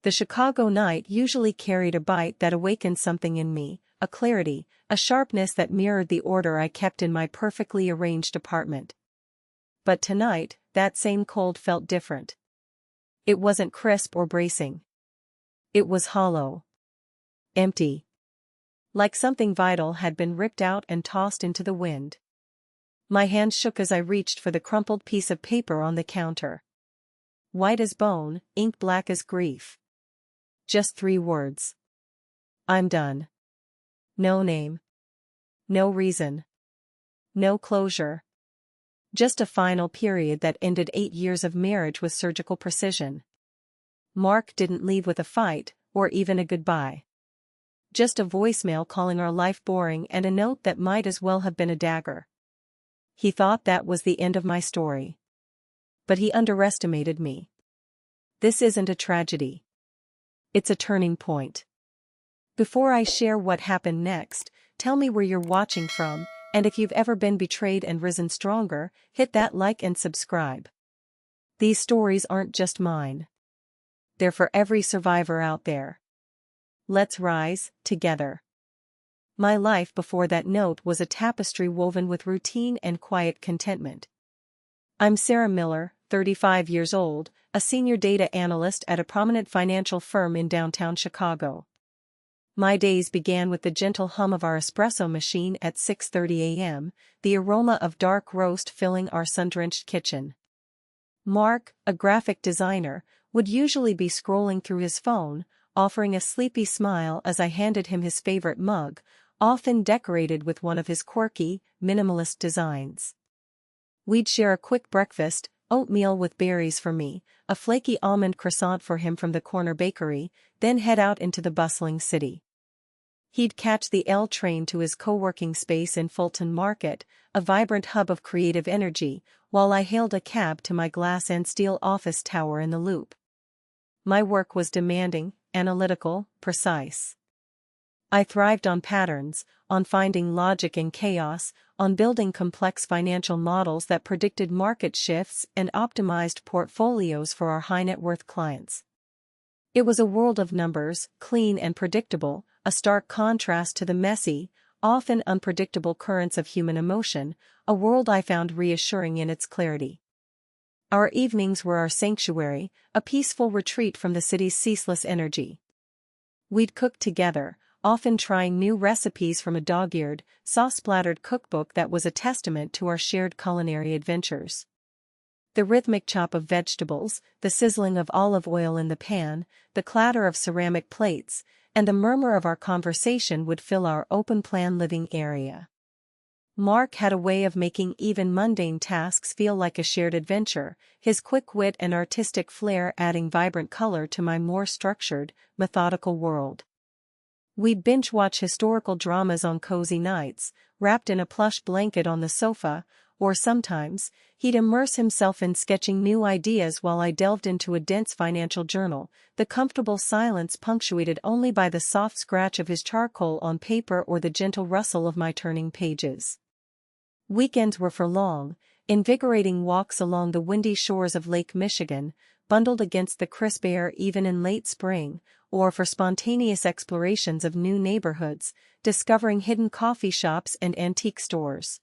The Chicago night usually carried a bite that awakened something in me, a clarity, a sharpness that mirrored the order I kept in my perfectly arranged apartment. But tonight, that same cold felt different. It wasn't crisp or bracing. It was hollow. Empty. Like something vital had been ripped out and tossed into the wind. My hand shook as I reached for the crumpled piece of paper on the counter. White as bone, ink black as grief. Just 3 words. I'm done. No name. No reason. No closure. Just a final period that ended 8 years of marriage with surgical precision. Mark didn't leave with a fight, or even a goodbye. Just a voicemail calling our life boring and a note that might as well have been a dagger. He thought that was the end of my story. But he underestimated me. This isn't a tragedy. It's a turning point. Before I share what happened next, tell me where you're watching from, and if you've ever been betrayed and risen stronger, hit that like and subscribe. These stories aren't just mine. They're for every survivor out there. Let's rise, together. My life before that note was a tapestry woven with routine and quiet contentment. I'm Sarah Miller, 35 years old, a senior data analyst at a prominent financial firm in downtown Chicago. My days began with the gentle hum of our espresso machine at 6:30 a.m., the aroma of dark roast filling our sun-drenched kitchen. Mark, a graphic designer, would usually be scrolling through his phone, offering a sleepy smile as I handed him his favorite mug, often decorated with one of his quirky, minimalist designs. We'd share a quick breakfast, oatmeal with berries for me, a flaky almond croissant for him from the corner bakery, then head out into the bustling city. He'd catch the L train to his co-working space in Fulton Market, a vibrant hub of creative energy, while I hailed a cab to my glass and steel office tower in the Loop. My work was demanding, analytical, precise. I thrived on patterns, on finding logic in chaos, on building complex financial models that predicted market shifts and optimized portfolios for our high-net-worth clients. It was a world of numbers, clean and predictable, a stark contrast to the messy, often unpredictable currents of human emotion, a world I found reassuring in its clarity. Our evenings were our sanctuary, a peaceful retreat from the city's ceaseless energy. We'd cook together, often trying new recipes from a dog-eared, sauce-splattered cookbook that was a testament to our shared culinary adventures. The rhythmic chop of vegetables, the sizzling of olive oil in the pan, the clatter of ceramic plates, and the murmur of our conversation would fill our open-plan living area. Mark had a way of making even mundane tasks feel like a shared adventure, his quick wit and artistic flair adding vibrant color to my more structured, methodical world. We'd binge-watch historical dramas on cozy nights, wrapped in a plush blanket on the sofa, or sometimes, he'd immerse himself in sketching new ideas while I delved into a dense financial journal, the comfortable silence punctuated only by the soft scratch of his charcoal on paper or the gentle rustle of my turning pages. Weekends were for long, invigorating walks along the windy shores of Lake Michigan, bundled against the crisp air even in late spring, or for spontaneous explorations of new neighborhoods, discovering hidden coffee shops and antique stores.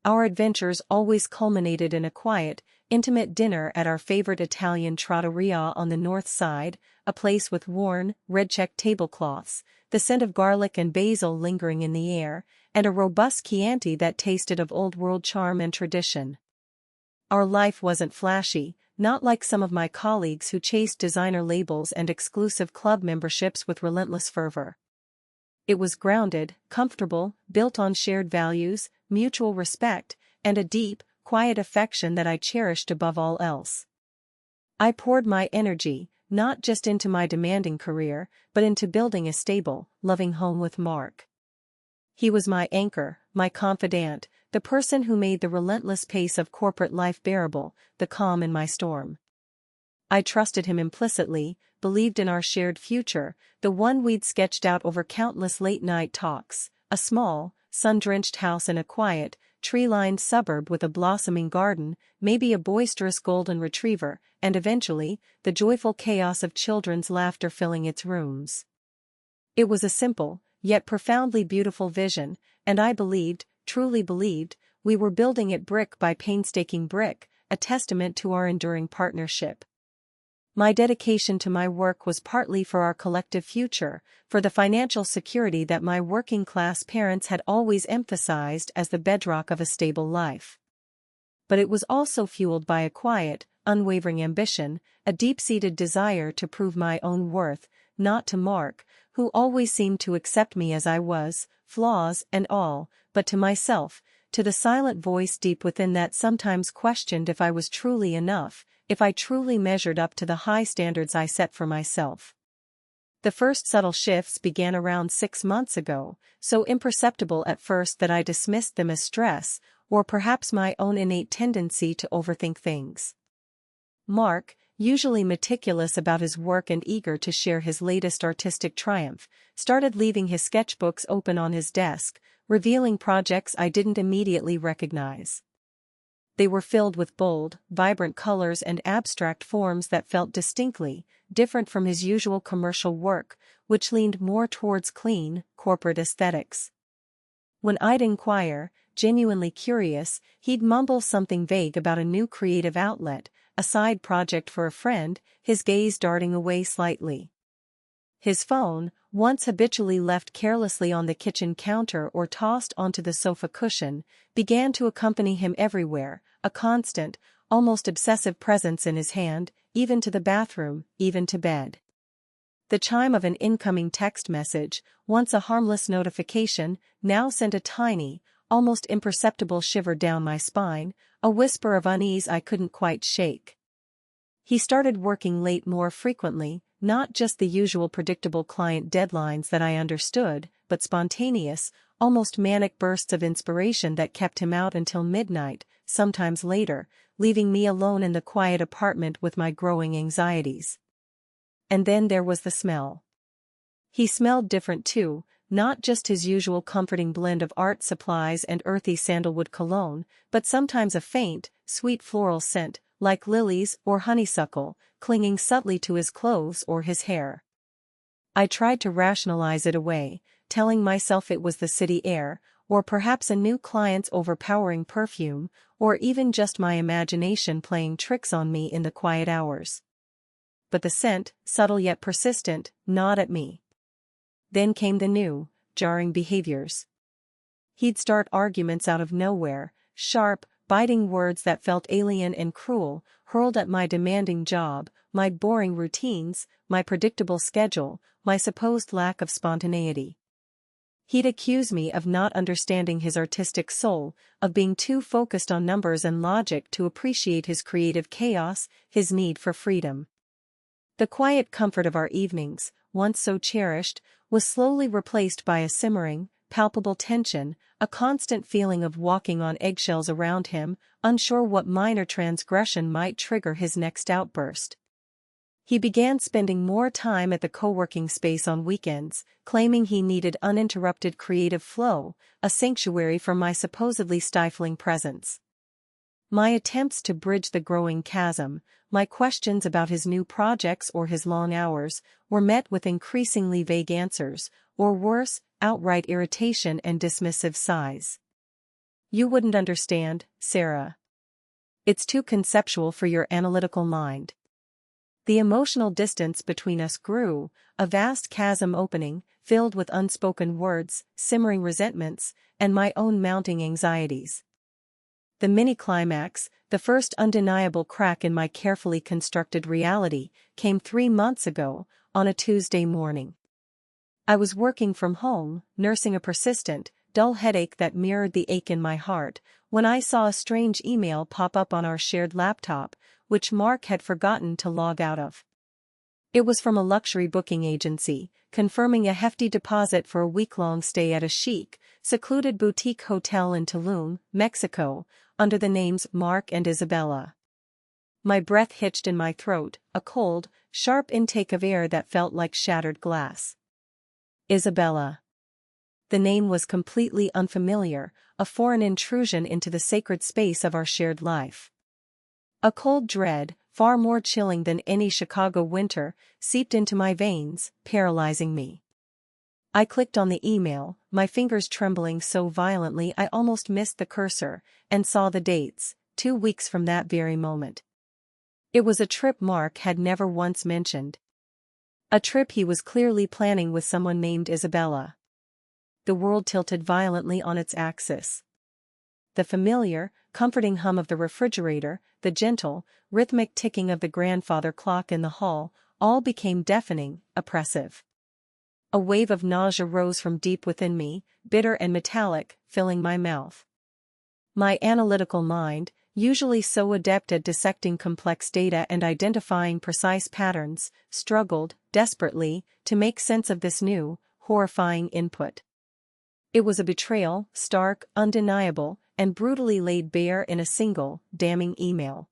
Our adventures always culminated in a quiet, intimate dinner at our favorite Italian trattoria on the north side, a place with worn, red-checked tablecloths, the scent of garlic and basil lingering in the air, and a robust Chianti that tasted of old-world charm and tradition. Our life wasn't flashy, not like some of my colleagues who chased designer labels and exclusive club memberships with relentless fervor. It was grounded, comfortable, built on shared values, mutual respect, and a deep, quiet affection that I cherished above all else. I poured my energy, not just into my demanding career, but into building a stable, loving home with Mark. He was my anchor, my confidant, the person who made the relentless pace of corporate life bearable, the calm in my storm. I trusted him implicitly, believed in our shared future, the one we'd sketched out over countless late-night talks, a small, sun-drenched house in a quiet, tree-lined suburb with a blossoming garden, maybe a boisterous golden retriever, and eventually, the joyful chaos of children's laughter filling its rooms. It was a simple, yet profoundly beautiful vision, and I believed, truly believed, we were building it brick by painstaking brick, a testament to our enduring partnership. My dedication to my work was partly for our collective future, for the financial security that my working-class parents had always emphasized as the bedrock of a stable life. But it was also fueled by a quiet, unwavering ambition, a deep-seated desire to prove my own worth, not to Mark, who always seemed to accept me as I was, flaws and all, but to myself, to the silent voice deep within that sometimes questioned if I was truly enough, if I truly measured up to the high standards I set for myself. The first subtle shifts began around 6 months ago, so imperceptible at first that I dismissed them as stress, or perhaps my own innate tendency to overthink things. Mark, usually meticulous about his work and eager to share his latest artistic triumph, started leaving his sketchbooks open on his desk, revealing projects I didn't immediately recognize. They were filled with bold, vibrant colors and abstract forms that felt distinctly different from his usual commercial work, which leaned more towards clean, corporate aesthetics. When I'd inquire, genuinely curious, he'd mumble something vague about a new creative outlet, a side project for a friend, his gaze darting away slightly. His phone, once habitually left carelessly on the kitchen counter or tossed onto the sofa cushion, began to accompany him everywhere, a constant, almost obsessive presence in his hand, even to the bathroom, even to bed. The chime of an incoming text message, once a harmless notification, now sent a tiny, almost imperceptible shiver down my spine, a whisper of unease I couldn't quite shake. He started working late more frequently, not just the usual predictable client deadlines that I understood, but spontaneous, almost manic bursts of inspiration that kept him out until midnight, sometimes later, leaving me alone in the quiet apartment with my growing anxieties. And then there was the smell. He smelled different too, not just his usual comforting blend of art supplies and earthy sandalwood cologne, but sometimes a faint, sweet floral scent, like lilies or honeysuckle, clinging subtly to his clothes or his hair. I tried to rationalize it away, telling myself it was the city air, or perhaps a new client's overpowering perfume, or even just my imagination playing tricks on me in the quiet hours. But the scent, subtle yet persistent, gnawed at me. Then came the new, jarring behaviors. He'd start arguments out of nowhere, sharp, biting words that felt alien and cruel, hurled at my demanding job, my boring routines, my predictable schedule, my supposed lack of spontaneity. He'd accuse me of not understanding his artistic soul, of being too focused on numbers and logic to appreciate his creative chaos, his need for freedom. The quiet comfort of our evenings, once so cherished, was slowly replaced by a simmering, palpable tension, a constant feeling of walking on eggshells around him, unsure what minor transgression might trigger his next outburst. He began spending more time at the co-working space on weekends, claiming he needed uninterrupted creative flow, a sanctuary from my supposedly stifling presence. My attempts to bridge the growing chasm, my questions about his new projects or his long hours, were met with increasingly vague answers, or worse, outright irritation and dismissive sighs. "You wouldn't understand, Sarah. It's too conceptual for your analytical mind." The emotional distance between us grew, a vast chasm opening, filled with unspoken words, simmering resentments, and my own mounting anxieties. The mini-climax, the first undeniable crack in my carefully constructed reality, came 3 months ago, on a Tuesday morning. I was working from home, nursing a persistent, dull headache that mirrored the ache in my heart, when I saw a strange email pop up on our shared laptop, which Mark had forgotten to log out of. It was from a luxury booking agency, confirming a hefty deposit for a week-long stay at a chic, secluded boutique hotel in Tulum, Mexico, under the names Mark and Isabella. My breath hitched in my throat, a cold, sharp intake of air that felt like shattered glass. Isabella. the name was completely unfamiliar, a foreign intrusion into the sacred space of our shared life. A cold dread, far more chilling than any Chicago winter, seeped into my veins, paralyzing me. I clicked on the email, my fingers trembling so violently I almost missed the cursor, and saw the dates, 2 weeks from that very moment. It was a trip Mark had never once mentioned. A trip he was clearly planning with someone named Isabella. The world tilted violently on its axis. The familiar, comforting hum of the refrigerator, the gentle, rhythmic ticking of the grandfather clock in the hall, all became deafening, oppressive. A wave of nausea rose from deep within me, bitter and metallic, filling my mouth. My analytical mind, usually so adept at dissecting complex data and identifying precise patterns, struggled, desperately, to make sense of this new, horrifying input. It was a betrayal, stark, undeniable, and brutally laid bare in a single, damning email.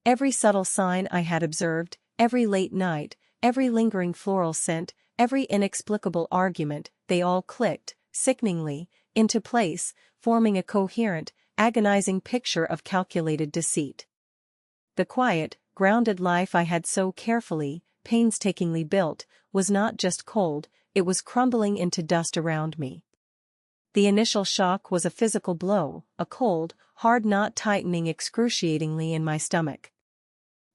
Every subtle sign I had observed, every late night, every lingering floral scent, every inexplicable argument, they all clicked, sickeningly, into place, forming a coherent, agonizing picture of calculated deceit. The quiet, grounded life I had so carefully, painstakingly built, was not just cold, it was crumbling into dust around me. The initial shock was a physical blow, a cold, hard knot tightening excruciatingly in my stomach.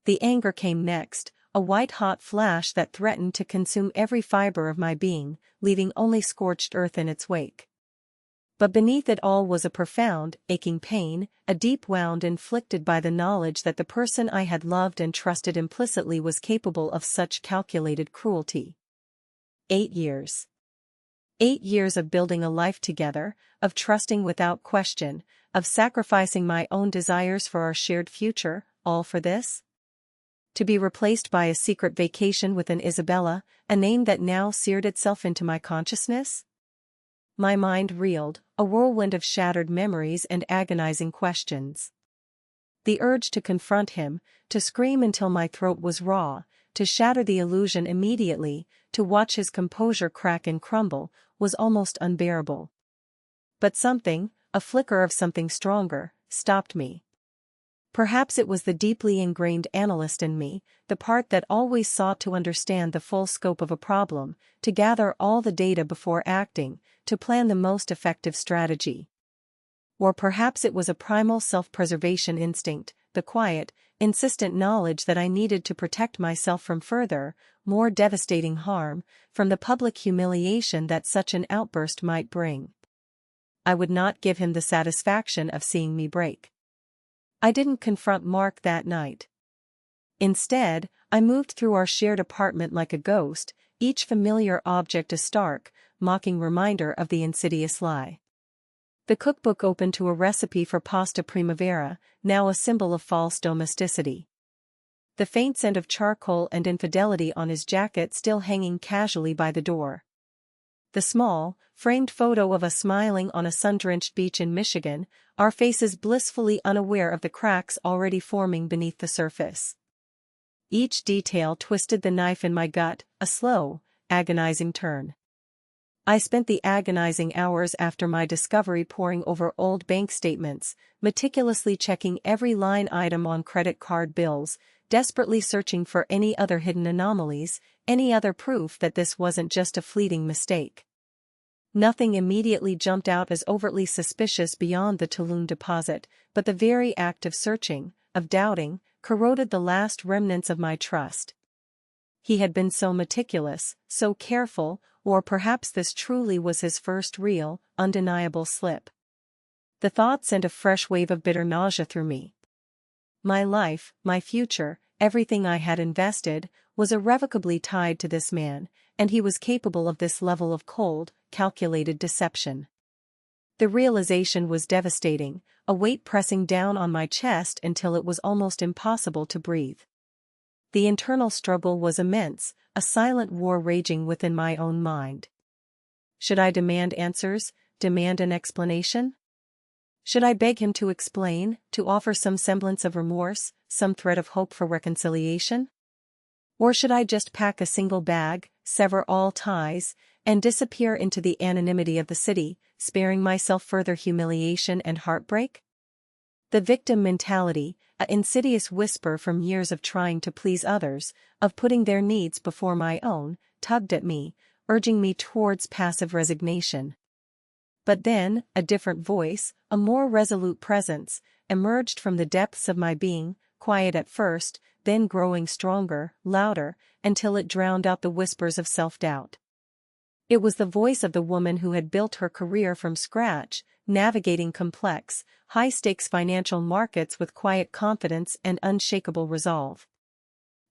The anger came next, a white-hot flash that threatened to consume every fiber of my being, leaving only scorched earth in its wake. But beneath it all was a profound, aching pain, a deep wound inflicted by the knowledge that the person I had loved and trusted implicitly was capable of such calculated cruelty. 8 years. 8 years of building a life together, of trusting without question, of sacrificing my own desires for our shared future, all for this? To be replaced by a secret vacation with an Isabella, a name that now seared itself into my consciousness? My mind reeled, a whirlwind of shattered memories and agonizing questions. The urge to confront him, to scream until my throat was raw, to shatter the illusion immediately, to watch his composure crack and crumble, was almost unbearable. But something, a flicker of something stronger, stopped me. Perhaps it was the deeply ingrained analyst in me, the part that always sought to understand the full scope of a problem, to gather all the data before acting, to plan the most effective strategy. Or perhaps it was a primal self-preservation instinct, the quiet, insistent knowledge that I needed to protect myself from further, more devastating harm, from the public humiliation that such an outburst might bring. I would not give him the satisfaction of seeing me break. I didn't confront Mark that night. Instead, I moved through our shared apartment like a ghost, each familiar object a stark, mocking reminder of the insidious lie. The cookbook open to a recipe for pasta primavera, now a symbol of false domesticity. The faint scent of charcoal and infidelity on his jacket still hanging casually by the door. The small, framed photo of us smiling on a sun-drenched beach in Michigan, our faces blissfully unaware of the cracks already forming beneath the surface. Each detail twisted the knife in my gut, a slow, agonizing turn. I spent the agonizing hours after my discovery poring over old bank statements, meticulously checking every line item on credit card bills, desperately searching for any other hidden anomalies, any other proof that this wasn't just a fleeting mistake. Nothing immediately jumped out as overtly suspicious beyond the Tulum deposit, but the very act of searching, of doubting, corroded the last remnants of my trust. He had been so meticulous, so careful, or perhaps this truly was his first real, undeniable slip. The thought sent a fresh wave of bitter nausea through me. My life, my future, everything I had invested, was irrevocably tied to this man, and he was capable of this level of cold, calculated deception. The realization was devastating, a weight pressing down on my chest until it was almost impossible to breathe. The internal struggle was immense, a silent war raging within my own mind. Should I demand answers, demand an explanation? Should I beg him to explain, to offer some semblance of remorse, some thread of hope for reconciliation? Or should I just pack a single bag, sever all ties, and disappear into the anonymity of the city, sparing myself further humiliation and heartbreak? The victim mentality, an insidious whisper from years of trying to please others, of putting their needs before my own, tugged at me, urging me towards passive resignation. But then, a different voice, a more resolute presence, emerged from the depths of my being, quiet at first, then growing stronger, louder, until it drowned out the whispers of self-doubt. It was the voice of the woman who had built her career from scratch, navigating complex, high-stakes financial markets with quiet confidence and unshakable resolve.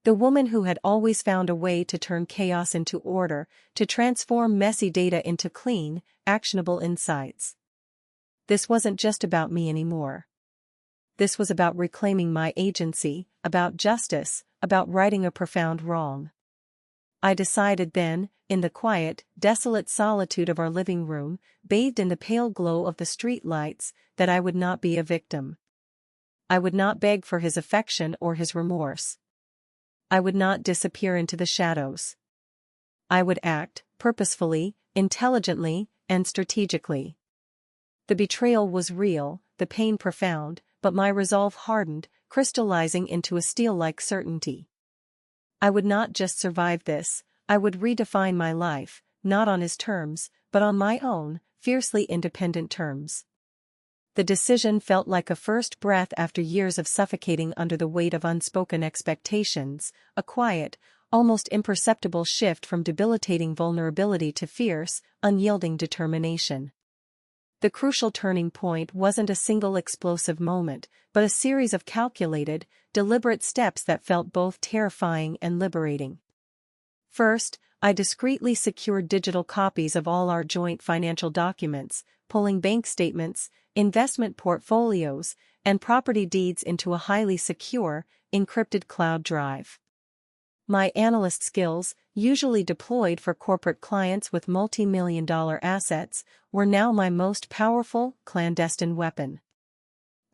The woman who had always found a way to turn chaos into order, to transform messy data into clean, actionable insights. This wasn't just about me anymore. This was about reclaiming my agency, about justice, about righting a profound wrong. I decided then, in the quiet, desolate solitude of our living room, bathed in the pale glow of the street lights, that I would not be a victim. I would not beg for his affection or his remorse. I would not disappear into the shadows. I would act, purposefully, intelligently, and strategically. The betrayal was real, the pain profound, but my resolve hardened, crystallizing into a steel-like certainty. I would not just survive this, I would redefine my life, not on his terms, but on my own, fiercely independent terms. The decision felt like a first breath after years of suffocating under the weight of unspoken expectations, a quiet, almost imperceptible shift from debilitating vulnerability to fierce, unyielding determination. The crucial turning point wasn't a single explosive moment, but a series of calculated, deliberate steps that felt both terrifying and liberating. First, I discreetly secured digital copies of all our joint financial documents, pulling bank statements, investment portfolios, and property deeds into a highly secure, encrypted cloud drive. My analyst skills, usually deployed for corporate clients with multi-million-dollar assets, were now my most powerful, clandestine weapon.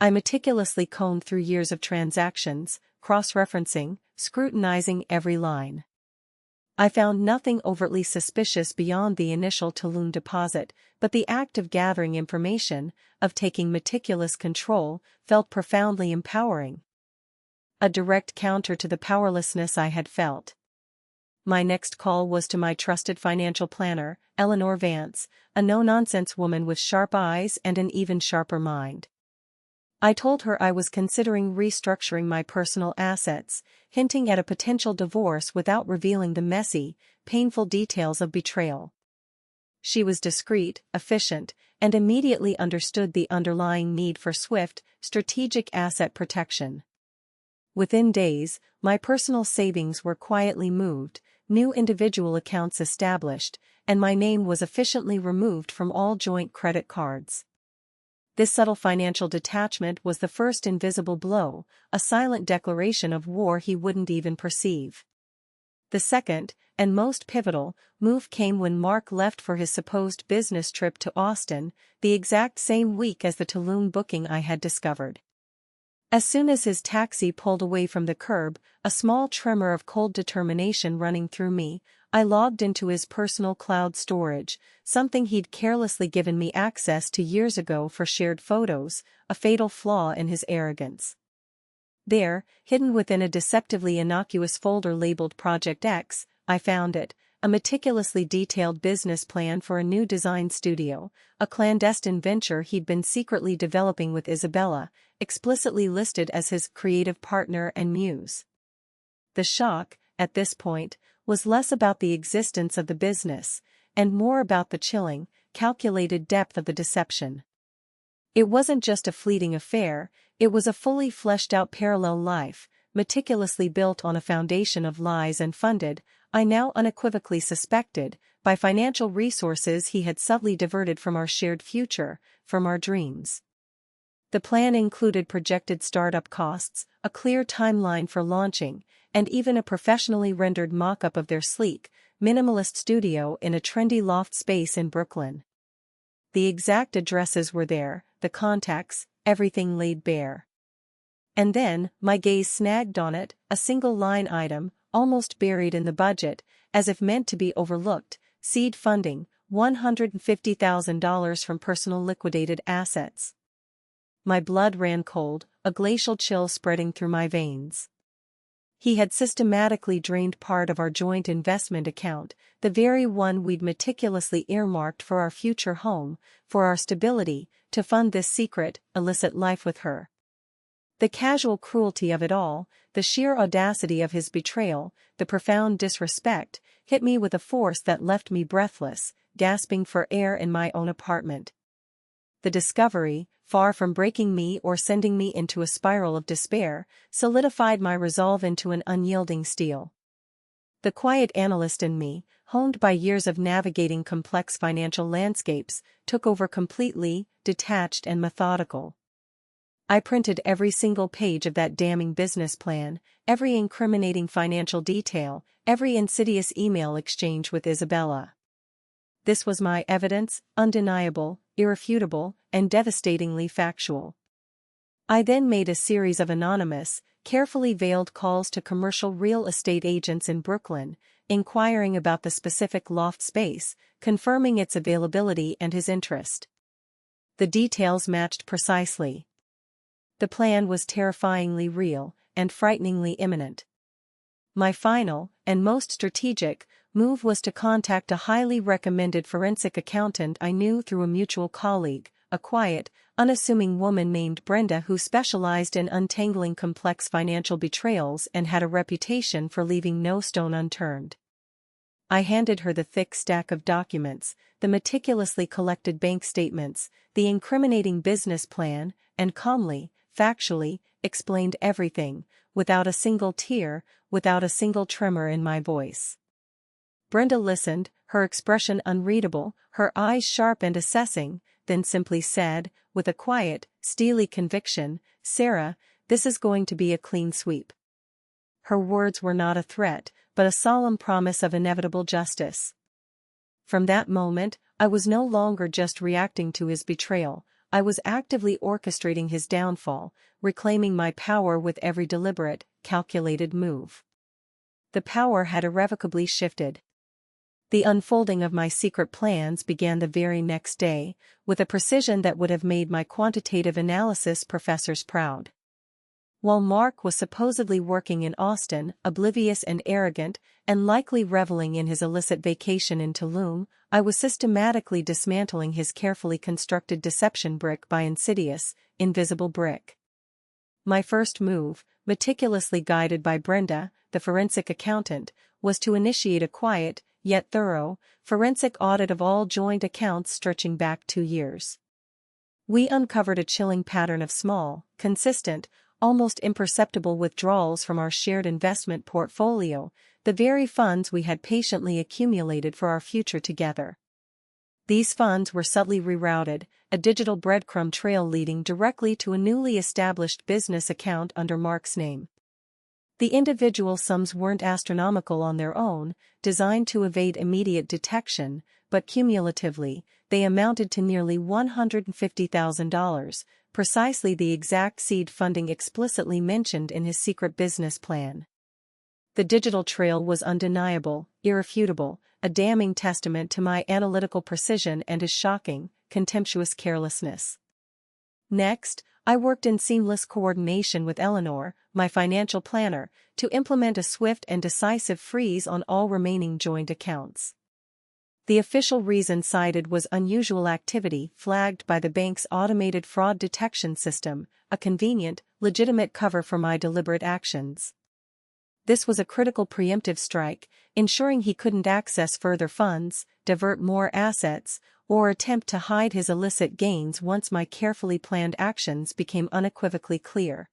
I meticulously combed through years of transactions, cross-referencing, scrutinizing every line. I found nothing overtly suspicious beyond the initial Tulum deposit, but the act of gathering information, of taking meticulous control, felt profoundly empowering. A direct counter to the powerlessness I had felt. My next call was to my trusted financial planner, Eleanor Vance, a no-nonsense woman with sharp eyes and an even sharper mind. I told her I was considering restructuring my personal assets, hinting at a potential divorce without revealing the messy, painful details of betrayal. She was discreet, efficient, and immediately understood the underlying need for swift, strategic asset protection. Within days, my personal savings were quietly moved, new individual accounts established, and my name was efficiently removed from all joint credit cards. This subtle financial detachment was the first invisible blow, a silent declaration of war he wouldn't even perceive. The second, and most pivotal, move came when Mark left for his supposed business trip to Austin, the exact same week as the Tulum booking I had discovered. As soon as his taxi pulled away from the curb, a small tremor of cold determination running through me, I logged into his personal cloud storage, something he'd carelessly given me access to years ago for shared photos, a fatal flaw in his arrogance. There, hidden within a deceptively innocuous folder labeled Project X, I found it, a meticulously detailed business plan for a new design studio, a clandestine venture he'd been secretly developing with Isabella, explicitly listed as his creative partner and muse. The shock, at this point, was less about the existence of the business, and more about the chilling, calculated depth of the deception. It wasn't just a fleeting affair, it was a fully fleshed-out parallel life, meticulously built on a foundation of lies and funded, I now unequivocally suspected, by financial resources he had subtly diverted from our shared future, from our dreams. The plan included projected startup costs, a clear timeline for launching, and even a professionally rendered mock-up of their sleek, minimalist studio in a trendy loft space in Brooklyn. The exact addresses were there, the contacts, everything laid bare. And then, my gaze snagged on it, a single line item, almost buried in the budget, as if meant to be overlooked, seed funding, $150,000 from personal liquidated assets. My blood ran cold, a glacial chill spreading through my veins. He had systematically drained part of our joint investment account, the very one we'd meticulously earmarked for our future home, for our stability, to fund this secret, illicit life with her. The casual cruelty of it all, the sheer audacity of his betrayal, the profound disrespect, hit me with a force that left me breathless, gasping for air in my own apartment. The discovery, far from breaking me or sending me into a spiral of despair, solidified my resolve into an unyielding steel. The quiet analyst in me, honed by years of navigating complex financial landscapes, took over completely, detached and methodical. I printed every single page of that damning business plan, every incriminating financial detail, every insidious email exchange with Isabella. This was my evidence, undeniable, irrefutable, and devastatingly factual. I then made a series of anonymous, carefully veiled calls to commercial real estate agents in Brooklyn, inquiring about the specific loft space, confirming its availability and his interest. The details matched precisely. The plan was terrifyingly real, and frighteningly imminent. My final, and most strategic, move was to contact a highly recommended forensic accountant I knew through a mutual colleague, a quiet, unassuming woman named Brenda who specialized in untangling complex financial betrayals and had a reputation for leaving no stone unturned. I handed her the thick stack of documents, the meticulously collected bank statements, the incriminating business plan, and calmly, factually, explained everything, without a single tear, without a single tremor in my voice. Brenda listened, her expression unreadable, her eyes sharp and assessing, then simply said, with a quiet, steely conviction, "Sarah, this is going to be a clean sweep." Her words were not a threat, but a solemn promise of inevitable justice. From that moment, I was no longer just reacting to his betrayal, I was actively orchestrating his downfall, reclaiming my power with every deliberate, calculated move. The power had irrevocably shifted. The unfolding of my secret plans began the very next day, with a precision that would have made my quantitative analysis professors proud. While Mark was supposedly working in Austin, oblivious and arrogant, and likely reveling in his illicit vacation in Tulum, I was systematically dismantling his carefully constructed deception brick by insidious, invisible brick. My first move, meticulously guided by Brenda, the forensic accountant, was to initiate a quiet, yet thorough, forensic audit of all joint accounts stretching back 2 years. We uncovered a chilling pattern of small, consistent, almost imperceptible withdrawals from our shared investment portfolio, the very funds we had patiently accumulated for our future together. These funds were subtly rerouted, a digital breadcrumb trail leading directly to a newly established business account under Mark's name. The individual sums weren't astronomical on their own, designed to evade immediate detection, but cumulatively, they amounted to nearly $150,000, precisely the exact seed funding explicitly mentioned in his secret business plan. The digital trail was undeniable, irrefutable, a damning testament to my analytical precision and his shocking, contemptuous carelessness. Next, I worked in seamless coordination with Eleanor, my financial planner, to implement a swift and decisive freeze on all remaining joint accounts. The official reason cited was unusual activity flagged by the bank's automated fraud detection system, a convenient, legitimate cover for my deliberate actions. This was a critical preemptive strike, ensuring he couldn't access further funds, divert more assets, or attempt to hide his illicit gains once my carefully planned actions became unequivocally clear.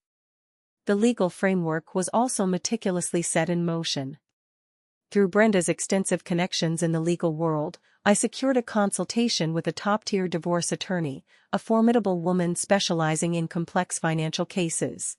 The legal framework was also meticulously set in motion. Through Brenda's extensive connections in the legal world, I secured a consultation with a top-tier divorce attorney, a formidable woman specializing in complex financial cases.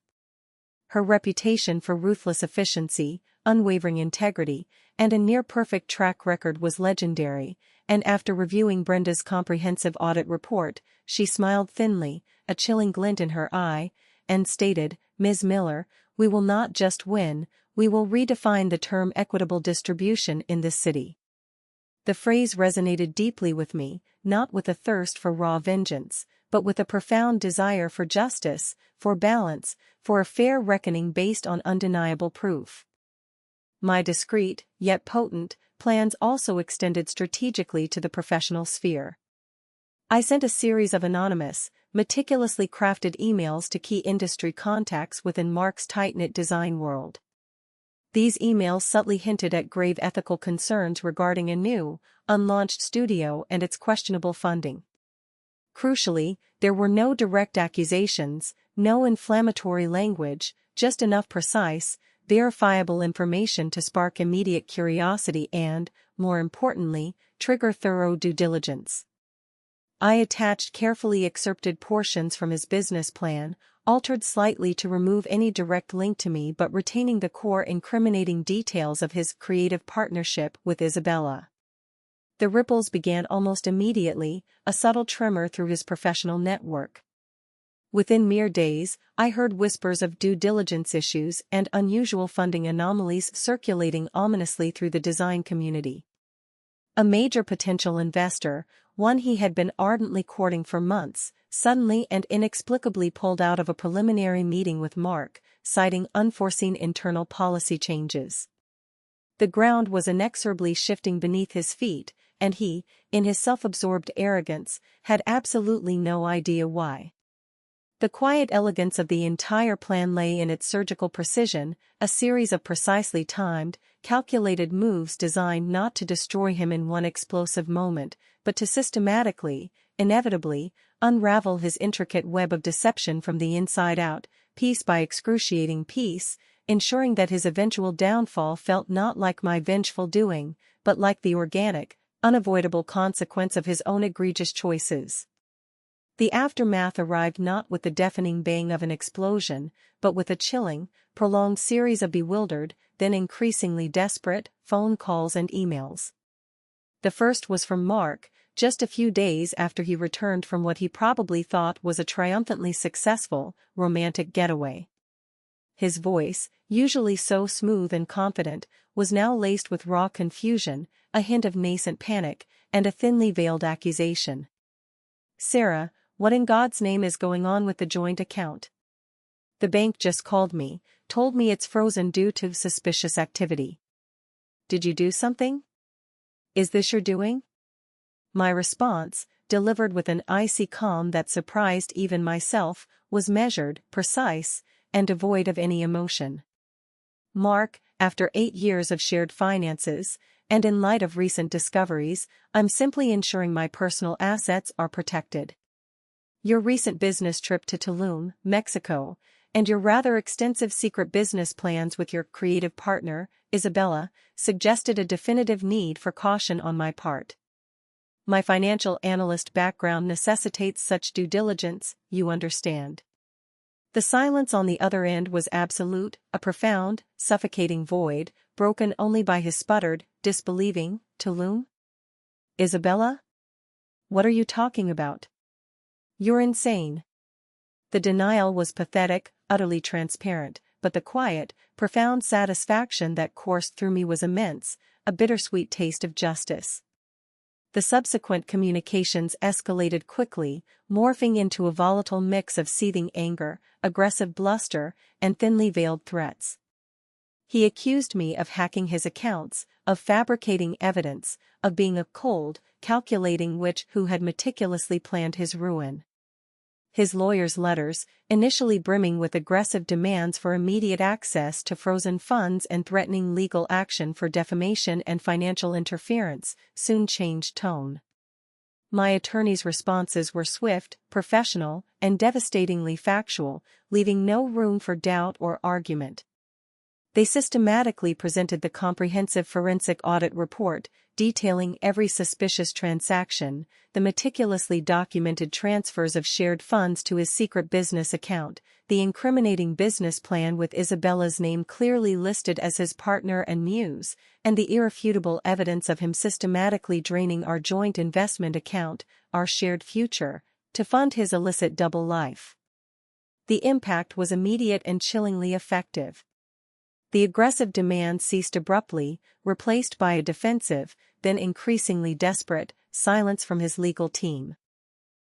Her reputation for ruthless efficiency, unwavering integrity, and a near-perfect track record was legendary, and after reviewing Brenda's comprehensive audit report, she smiled thinly, a chilling glint in her eye, and stated, "Ms. Miller, we will not just win, we will redefine the term equitable distribution in this city." The phrase resonated deeply with me, not with a thirst for raw vengeance, but with a profound desire for justice, for balance, for a fair reckoning based on undeniable proof. My discreet, yet potent, plans also extended strategically to the professional sphere. I sent a series of anonymous, meticulously crafted emails to key industry contacts within Mark's tight-knit design world. These emails subtly hinted at grave ethical concerns regarding a new, unlaunched studio and its questionable funding. Crucially, there were no direct accusations, no inflammatory language, just enough precise, verifiable information to spark immediate curiosity and, more importantly, trigger thorough due diligence. I attached carefully excerpted portions from his business plan, altered slightly to remove any direct link to me but retaining the core incriminating details of his creative partnership with Isabella. The ripples began almost immediately, a subtle tremor through his professional network. Within mere days, I heard whispers of due diligence issues and unusual funding anomalies circulating ominously through the design community. A major potential investor, one he had been ardently courting for months, suddenly and inexplicably pulled out of a preliminary meeting with Mark, citing unforeseen internal policy changes. The ground was inexorably shifting beneath his feet, and he, in his self-absorbed arrogance, had absolutely no idea why. The quiet elegance of the entire plan lay in its surgical precision, a series of precisely timed, calculated moves designed not to destroy him in one explosive moment, but to systematically, inevitably, unravel his intricate web of deception from the inside out, piece by excruciating piece, ensuring that his eventual downfall felt not like my vengeful doing, but like the organic, unavoidable consequence of his own egregious choices. The aftermath arrived not with the deafening bang of an explosion, but with a chilling, prolonged series of bewildered, then increasingly desperate, phone calls and emails. The first was from Mark, just a few days after he returned from what he probably thought was a triumphantly successful, romantic getaway. His voice, usually so smooth and confident, was now laced with raw confusion, a hint of nascent panic, and a thinly veiled accusation. "Sarah, what in God's name is going on with the joint account? The bank just called me, told me it's frozen due to suspicious activity. Did you do something? Is this your doing?" My response, delivered with an icy calm that surprised even myself, was measured, precise, and devoid of any emotion. "Mark, after 8 years of shared finances, and in light of recent discoveries, I'm simply ensuring my personal assets are protected. Your recent business trip to Tulum, Mexico, and your rather extensive secret business plans with your creative partner, Isabella, suggested a definitive need for caution on my part. My financial analyst background necessitates such due diligence, you understand." The silence on the other end was absolute, a profound, suffocating void, broken only by his sputtered, disbelieving, "Tulum? Isabella? What are you talking about? You're insane." The denial was pathetic, utterly transparent, but the quiet, profound satisfaction that coursed through me was immense, a bittersweet taste of justice. The subsequent communications escalated quickly, morphing into a volatile mix of seething anger, aggressive bluster, and thinly veiled threats. He accused me of hacking his accounts, of fabricating evidence, of being a cold, calculating witch who had meticulously planned his ruin. His lawyer's letters, initially brimming with aggressive demands for immediate access to frozen funds and threatening legal action for defamation and financial interference, soon changed tone. My attorney's responses were swift, professional, and devastatingly factual, leaving no room for doubt or argument. They systematically presented the comprehensive forensic audit report, detailing every suspicious transaction, the meticulously documented transfers of shared funds to his secret business account, the incriminating business plan with Isabella's name clearly listed as his partner and muse, and the irrefutable evidence of him systematically draining our joint investment account, our shared future, to fund his illicit double life. The impact was immediate and chillingly effective. The aggressive demand ceased abruptly, replaced by a defensive, then increasingly desperate, silence from his legal team.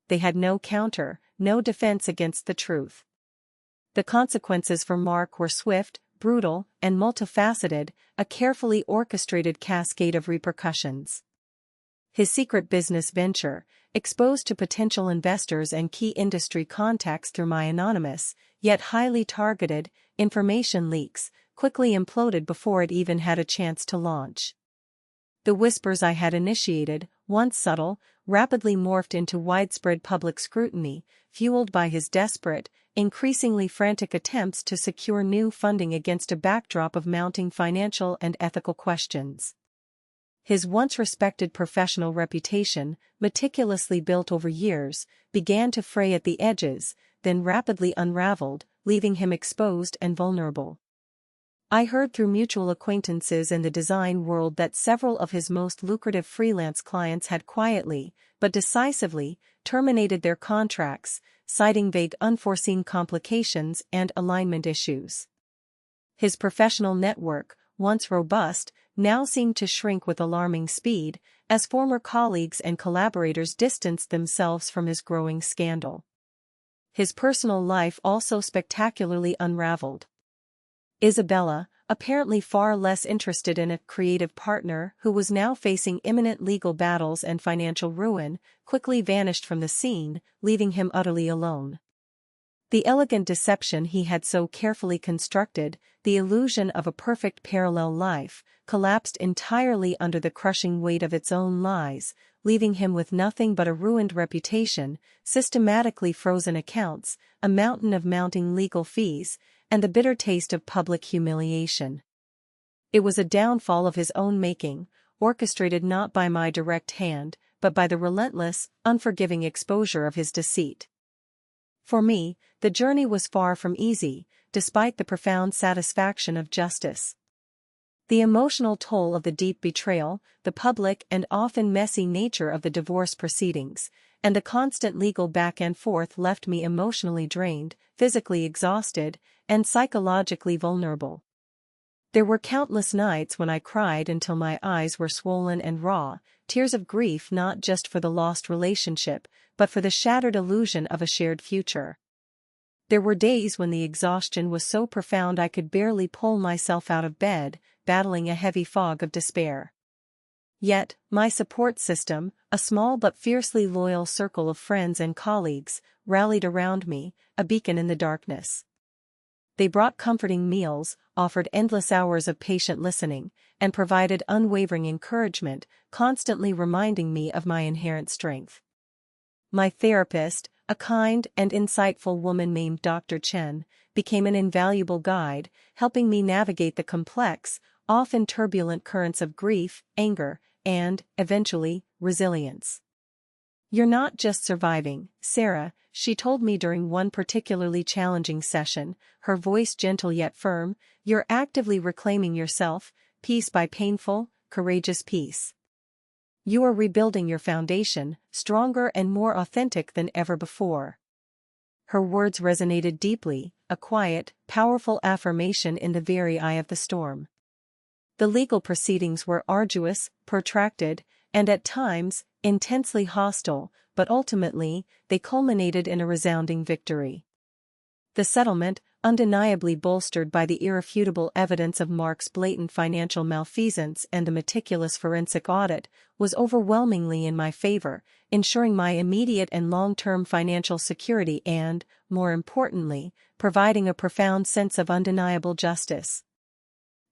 They had no counter, no defense against the truth. The consequences for Mark were swift, brutal, and multifaceted, a carefully orchestrated cascade of repercussions. His secret business venture, exposed to potential investors and key industry contacts through my anonymous, yet highly targeted, information leaks, quickly imploded before it even had a chance to launch. The whispers I had initiated, once subtle, rapidly morphed into widespread public scrutiny, fueled by his desperate, increasingly frantic attempts to secure new funding against a backdrop of mounting financial and ethical questions. His once respected professional reputation, meticulously built over years, began to fray at the edges, then rapidly unraveled, leaving him exposed and vulnerable. I heard through mutual acquaintances in the design world that several of his most lucrative freelance clients had quietly, but decisively, terminated their contracts, citing vague unforeseen complications and alignment issues. His professional network, once robust, now seemed to shrink with alarming speed, as former colleagues and collaborators distanced themselves from his growing scandal. His personal life also spectacularly unraveled. Isabella, apparently far less interested in a creative partner who was now facing imminent legal battles and financial ruin, quickly vanished from the scene, leaving him utterly alone. The elegant deception he had so carefully constructed, the illusion of a perfect parallel life, collapsed entirely under the crushing weight of its own lies, leaving him with nothing but a ruined reputation, systematically frozen accounts, a mountain of mounting legal fees, and the bitter taste of public humiliation. It was a downfall of his own making, orchestrated not by my direct hand, but by the relentless, unforgiving exposure of his deceit. For me, the journey was far from easy, despite the profound satisfaction of justice. The emotional toll of the deep betrayal, the public and often messy nature of the divorce proceedings, and the constant legal back and forth left me emotionally drained, physically exhausted, and psychologically vulnerable. There were countless nights when I cried until my eyes were swollen and raw, tears of grief not just for the lost relationship, but for the shattered illusion of a shared future. There were days when the exhaustion was so profound I could barely pull myself out of bed, battling a heavy fog of despair. Yet, my support system, a small but fiercely loyal circle of friends and colleagues, rallied around me, a beacon in the darkness. They brought comforting meals, offered endless hours of patient listening, and provided unwavering encouragement, constantly reminding me of my inherent strength. My therapist, a kind and insightful woman named Dr. Chen, became an invaluable guide, helping me navigate the complex, often turbulent currents of grief, anger, and, eventually, resilience. "You're not just surviving, Sarah," she told me during one particularly challenging session, her voice gentle yet firm, "you're actively reclaiming yourself, piece by painful, courageous piece. You are rebuilding your foundation, stronger and more authentic than ever before." Her words resonated deeply, a quiet, powerful affirmation in the very eye of the storm. The legal proceedings were arduous, protracted, and at times, intensely hostile, but ultimately, they culminated in a resounding victory. The settlement, undeniably bolstered by the irrefutable evidence of Mark's blatant financial malfeasance and the meticulous forensic audit, was overwhelmingly in my favor, ensuring my immediate and long-term financial security and, more importantly, providing a profound sense of undeniable justice.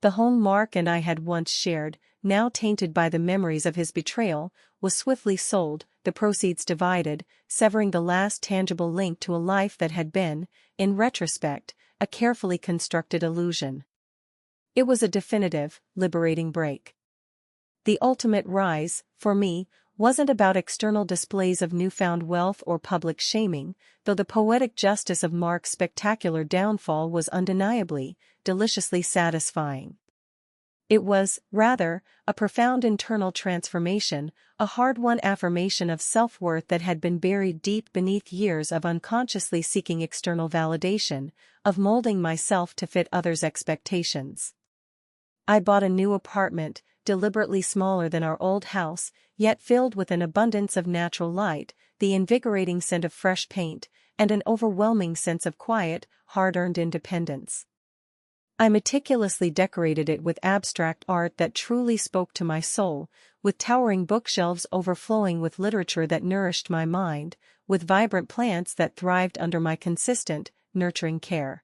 The home Mark and I had once shared, now tainted by the memories of his betrayal, was swiftly sold, the proceeds divided, severing the last tangible link to a life that had been, in retrospect, a carefully constructed illusion. It was a definitive, liberating break. The ultimate rise, for me, wasn't about external displays of newfound wealth or public shaming, though the poetic justice of Mark's spectacular downfall was undeniably, deliciously satisfying. It was, rather, a profound internal transformation, a hard-won affirmation of self-worth that had been buried deep beneath years of unconsciously seeking external validation, of molding myself to fit others' expectations. I bought a new apartment, deliberately smaller than our old house, yet filled with an abundance of natural light, the invigorating scent of fresh paint, and an overwhelming sense of quiet, hard-earned independence. I meticulously decorated it with abstract art that truly spoke to my soul, with towering bookshelves overflowing with literature that nourished my mind, with vibrant plants that thrived under my consistent, nurturing care.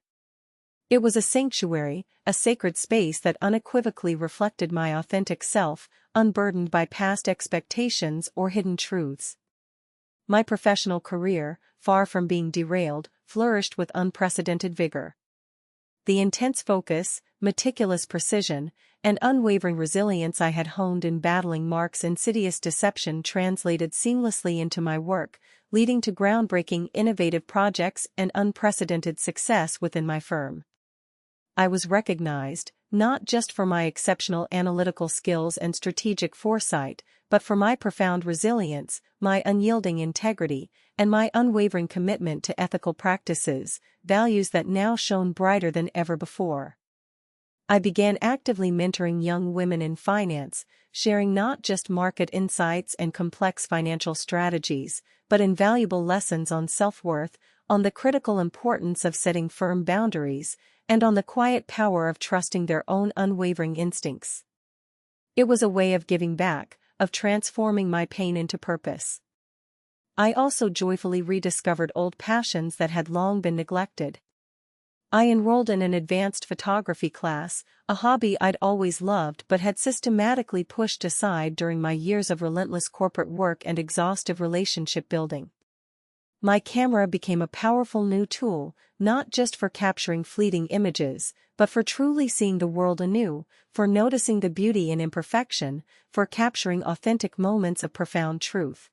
It was a sanctuary, a sacred space that unequivocally reflected my authentic self, unburdened by past expectations or hidden truths. My professional career, far from being derailed, flourished with unprecedented vigor. The intense focus, meticulous precision, and unwavering resilience I had honed in battling Mark's insidious deception translated seamlessly into my work, leading to groundbreaking innovative projects and unprecedented success within my firm. I was recognized, not just for my exceptional analytical skills and strategic foresight, but for my profound resilience, my unyielding integrity, and my unwavering commitment to ethical practices, values that now shone brighter than ever before. I began actively mentoring young women in finance, sharing not just market insights and complex financial strategies, but invaluable lessons on self-worth, on the critical importance of setting firm boundaries, and on the quiet power of trusting their own unwavering instincts. It was a way of giving back, of transforming my pain into purpose. I also joyfully rediscovered old passions that had long been neglected. I enrolled in an advanced photography class, a hobby I'd always loved but had systematically pushed aside during my years of relentless corporate work and exhaustive relationship building. My camera became a powerful new tool, not just for capturing fleeting images, but for truly seeing the world anew, for noticing the beauty in imperfection, for capturing authentic moments of profound truth.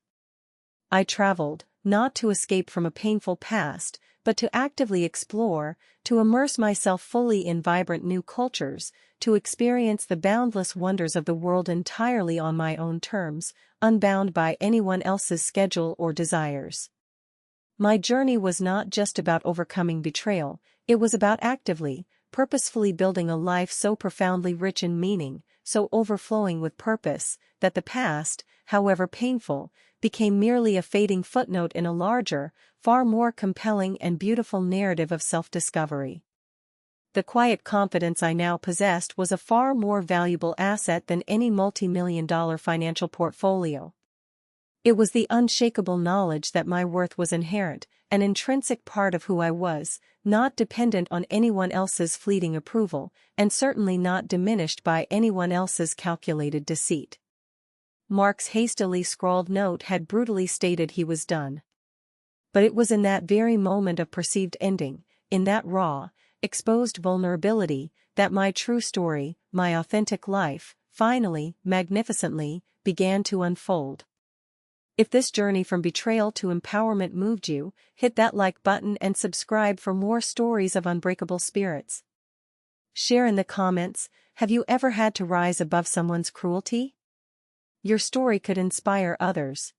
I traveled, not to escape from a painful past, but to actively explore, to immerse myself fully in vibrant new cultures, to experience the boundless wonders of the world entirely on my own terms, unbound by anyone else's schedule or desires. My journey was not just about overcoming betrayal, it was about actively, purposefully building a life so profoundly rich in meaning, so overflowing with purpose, that the past, however painful, became merely a fading footnote in a larger, far more compelling and beautiful narrative of self-discovery. The quiet confidence I now possessed was a far more valuable asset than any multi-million-dollar financial portfolio. It was the unshakable knowledge that my worth was inherent, an intrinsic part of who I was, not dependent on anyone else's fleeting approval, and certainly not diminished by anyone else's calculated deceit. Mark's hastily scrawled note had brutally stated he was done. But it was in that very moment of perceived ending, in that raw, exposed vulnerability, that my true story, my authentic life, finally, magnificently, began to unfold. If this journey from betrayal to empowerment moved you, hit that like button and subscribe for more stories of unbreakable spirits. Share in the comments, have you ever had to rise above someone's cruelty? Your story could inspire others.